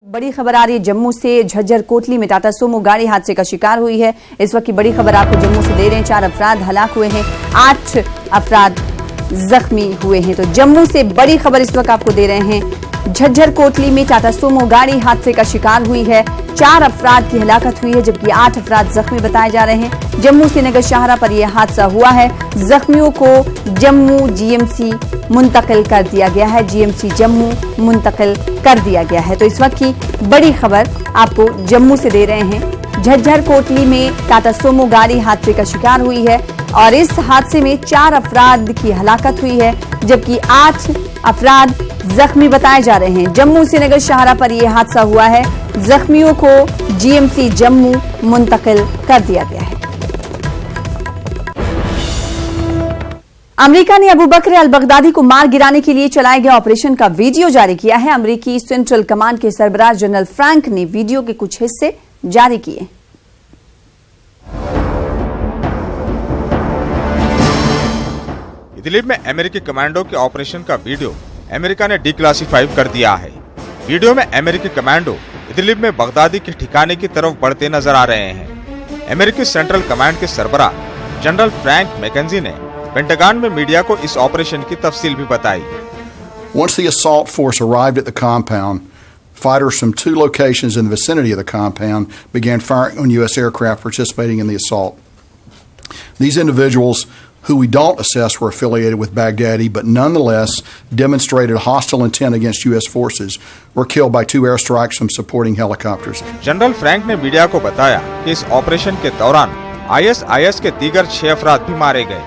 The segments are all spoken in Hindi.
बड़ी खबर आ रही है जम्मू से। झज्जर कोटली में टाटा सोमो गाड़ी हादसे का शिकार हुई है। इस वक्त की बड़ी खबर आपको जम्मू से दे रहे हैं। 4 अफराद हलाक हुए हैं, 8 अफराद जख्मी हुए हैं। तो जम्मू से बड़ी खबर इस वक्त आपको दे रहे हैं। झज्जर कोटली में टाटा सोमो गाड़ी हादसे का शिकार हुई है। 4 अफराद की हलाकत हुई है, जबकि 8 अफराद जख्मी बताए जा रहे हैं। जम्मू से नगर शाहरा पर यह हादसा हुआ है। जख्मियों को जम्मू जीएमसी मुंतकिल कर दिया गया है। जीएमसी जम्मू मुंतकिल कर दिया गया है। तो इस वक्त की बड़ी खबर आपको जम्मू से दे रहे हैं। झज्जर कोटली में टाटा सोमो गाड़ी हादसे का शिकार हुई है और इस हादसे में 4 अफराद की हलाकत हुई है, जबकि 8 अफराद जख्मी बताए जा रहे हैं। जम्मू से नगर शाहरा पर यह हादसा हुआ है। जख्मियों को जीएमसी जम्मू मुंतकिल कर दिया गया है। अमेरिका ने अबू बकर अल बगदादी को मार गिराने के लिए चलाए गए ऑपरेशन का वीडियो जारी किया है। अमेरिकी सेंट्रल कमांड के सरबराह जनरल फ्रैंक ने वीडियो के कुछ हिस्से जारी किए। इदलिब में अमेरिकी कमांडो के ऑपरेशन का वीडियो अमेरिका ने डिक्लासिफाई कर दिया है। वीडियो में अमेरिकी कमांडो इदलिब में बगदादी के ठिकाने की तरफ बढ़ते नजर आ रहे हैं। अमेरिकी सेंट्रल कमांड के सरबराह जनरल फ्रैंक मैकेंजी ने पेंटागन में मीडिया को इस ऑपरेशन की तफसील भी बताई। Once the assault force arrived at the compound, fighters from 2 locations in the vicinity of the compound began firing on U.S. aircraft participating in the assault. These individuals, who we don't assess were affiliated with Baghdadi, but nonetheless demonstrated hostile intent against U.S. forces, were killed by 2 airstrikes from supporting helicopters. General Frank ने मीडिया को बताया कि इस ऑपरेशन के दौरान ISIS के दीगर 6 अफराद भी मारे गए,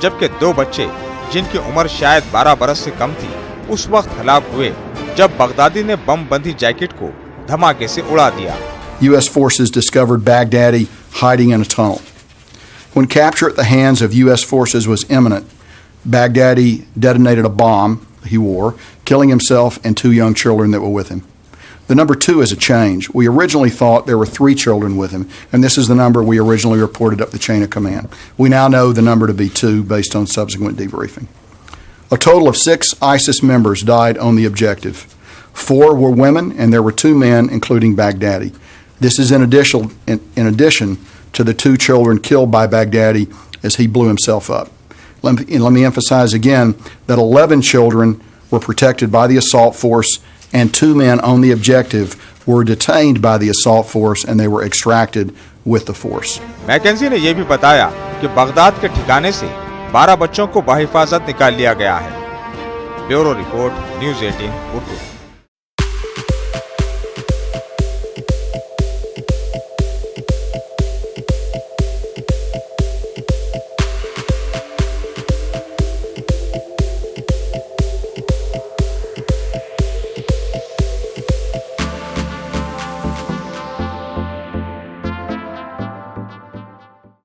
जबकि 2 बच्चे जिनकी उम्र शायद 12 बरस से कम थी उस वक्त हलाक हुए जब बगदादी ने बम बंधी जैकेट को धमाके से उड़ा दिया। U.S. forces discovered Baghdadi hiding in a tunnel. When capture at the hands of U.S. forces was imminent, Baghdadi detonated a bomb he wore, killing himself and 2 young children that were with him. The number 2 is a change. We originally thought there were 3 children with him, and this is the number we originally reported up the chain of command. We now know the number to be 2 based on subsequent debriefing. A total of 6 ISIS members died on the objective. 4 were women, and there were 2 men, including Baghdadi. This is in addition to the 2 children killed by Baghdadi as he blew himself up. Let me emphasize again that 11 children were protected by the assault force, and 2 men on the objective were detained by the assault force and they were extracted with the force. McKenzie ने यह भी बताया कि बगदाद के ठिकाने से 12 बच्चों को बाहिफाजत निकाल लिया गया है। Bureau report, news 18 Urdu.